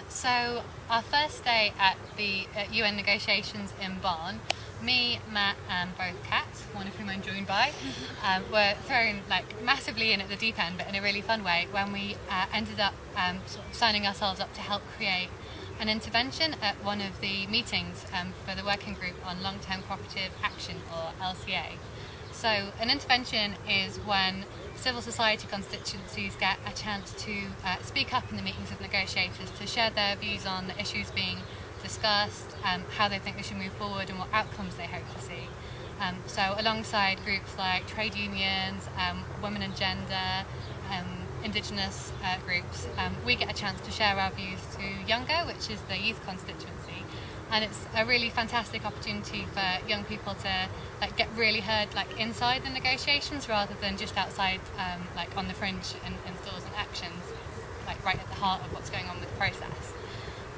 So our first day at the UN negotiations in Bonn, me, Matt, and both Cat, one of whom I'm joined by, were thrown massively in at the deep end, but in a really fun way, when we ended up sort of signing ourselves up to help create an intervention at one of the meetings for the Working Group on Long-Term Cooperative Action, or LCA. So an intervention is when civil society constituencies get a chance to speak up in the meetings of negotiators, to share their views on the issues being discussed, how they think we should move forward and what outcomes they hope to see. So alongside groups like trade unions, women and gender, Indigenous groups, we get a chance to share our views to Younger, which is the youth constituency. And it's a really fantastic opportunity for young people to get really heard inside the negotiations rather than just outside, on the fringe in stores and actions. It's right at the heart of what's going on with the process.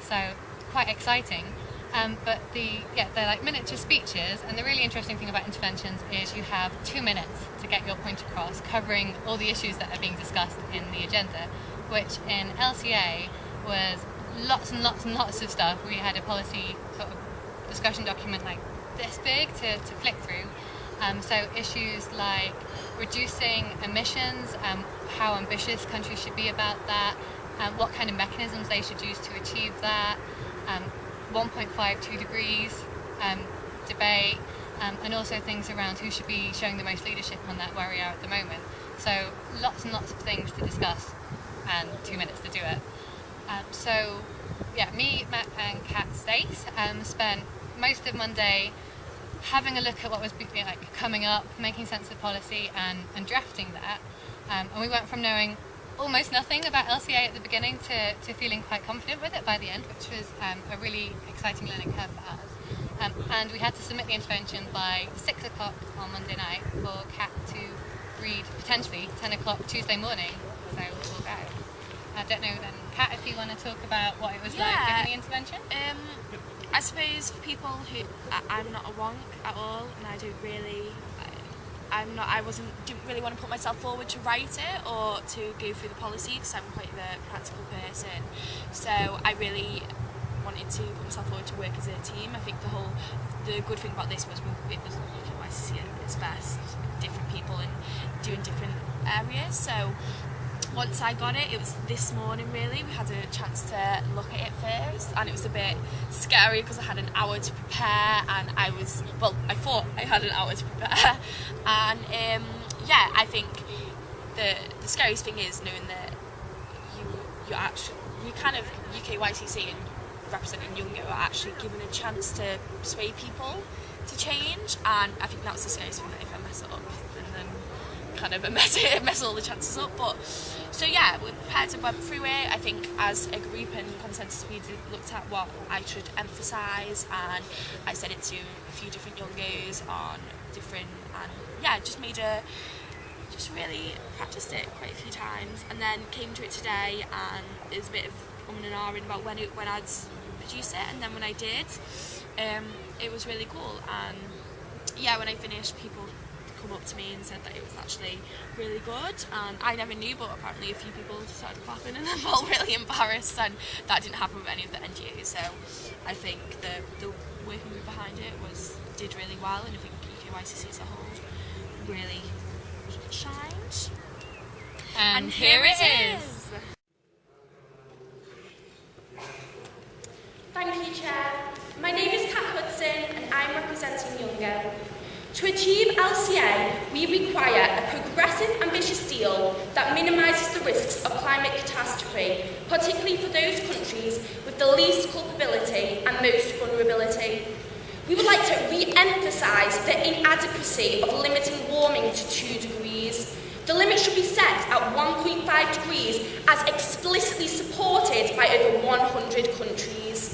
So quite exciting. But they're miniature speeches, and the really interesting thing about interventions is you have 2 minutes to get your point across, covering all the issues that are being discussed in the agenda, which in LCA was lots and lots and lots of stuff. We had a policy sort of discussion document this big to flick through. So issues like reducing emissions, how ambitious countries should be about that, what kind of mechanisms they should use to achieve that, 1.52 degrees debate, and also things around who should be showing the most leadership on that where we are at the moment. So lots and lots of things to discuss and 2 minutes to do it. Me, Matt and Kat Stace spent most of Monday having a look at what was coming up, making sense of policy and drafting that. And we went from knowing almost nothing about LCA at the beginning to feeling quite confident with it by the end, which was a really exciting learning curve for us. And we had to submit the intervention by 6 o'clock on Monday night for Kat to read potentially 10 o'clock Tuesday morning. So we'll go. I don't know then, Kat, if you want to talk about what it was like giving the intervention? I suppose for people who, I'm not a wonk at all, and I don't really, didn't really want to put myself forward to write it or to go through the policy, because I'm quite the practical person. So I really wanted to put myself forward to work as a team. I think the good thing about this was it was UKYCC at its best, different people and doing different areas. So once I got it, it was this morning really, we had a chance to look at it first, and it was a bit scary because I had an hour to prepare, and I thought I had an hour to prepare, and I think the scariest thing is knowing that you kind of UKYCC and representing Younger are actually given a chance to sway people to change, and I think that's the scariest thing, that if I mess it up, and then kind of mess all the chances up. But so we prepared and went through it. I think as a group and consensus we looked at what I should emphasise, and I said it to a few different Youngers on different, and just really practised it quite a few times, and then came to it today, and it was a bit of and ahhing about when I'd produce it, and then when I did, it was really cool. And when I finished, people come up to me and said that it was actually really good, and I never knew, but apparently a few people started clapping and then felt really embarrassed, and that didn't happen with any of the NGOs. So I think the working group behind it did really well, and I think UKYCC as a whole really shined. And here it is. Thank you, Chair. My name is Cat Hudson, and I'm representing Younger. To achieve LCA, we require a progressive, ambitious deal that minimises the risks of climate catastrophe, particularly for those countries with the least culpability and most vulnerability. We would like to re-emphasise the inadequacy of limiting warming to 2 degrees. The limit should be set at 1.5 degrees, as explicitly supported by over 100 countries.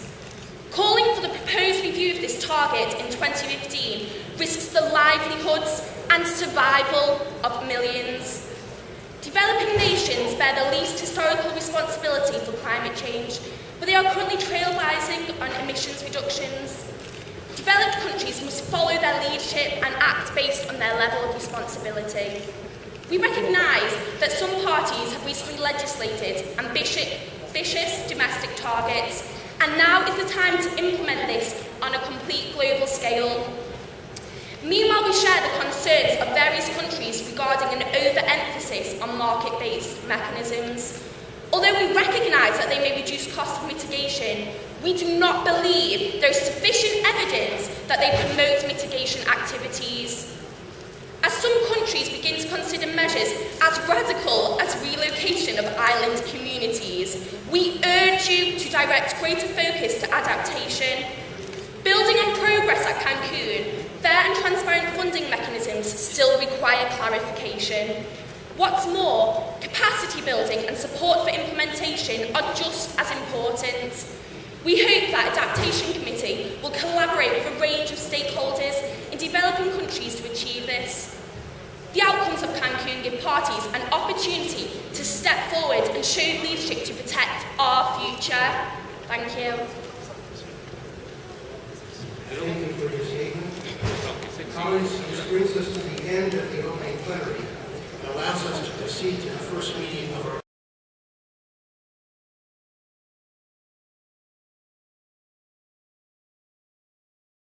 Calling for the proposed review of this target in 2015 risks the livelihoods and survival of millions. Developing nations bear the least historical responsibility for climate change, but they are currently trailblazing on emissions reductions. Developed countries must follow their leadership and act based on their level of responsibility. We recognise that some parties have recently legislated ambitious ambitious domestic targets, and now is the time to implement this on a complete global scale. Meanwhile, we share the concerns of various countries regarding an overemphasis on market-based mechanisms. Although we recognise that they may reduce costs of mitigation, we do not believe there is sufficient evidence that they promote mitigation activities. As some countries begin to consider measures as radical as relocation of island communities, we urge you to direct greater focus to adaptation. Building on progress at Cancun, fair and transparent funding mechanisms still require clarification. What's more, capacity building and support for implementation are just as important. We hope that Adaptation Committee will collaborate with a range of stakeholders in developing countries to achieve this. The outcomes of Cancun give parties an opportunity to step forward and show leadership to protect our future. Thank you. Thank you for your statement. Colleagues, this brings us to the end of the opening plenary and allows us to proceed to the first meeting of our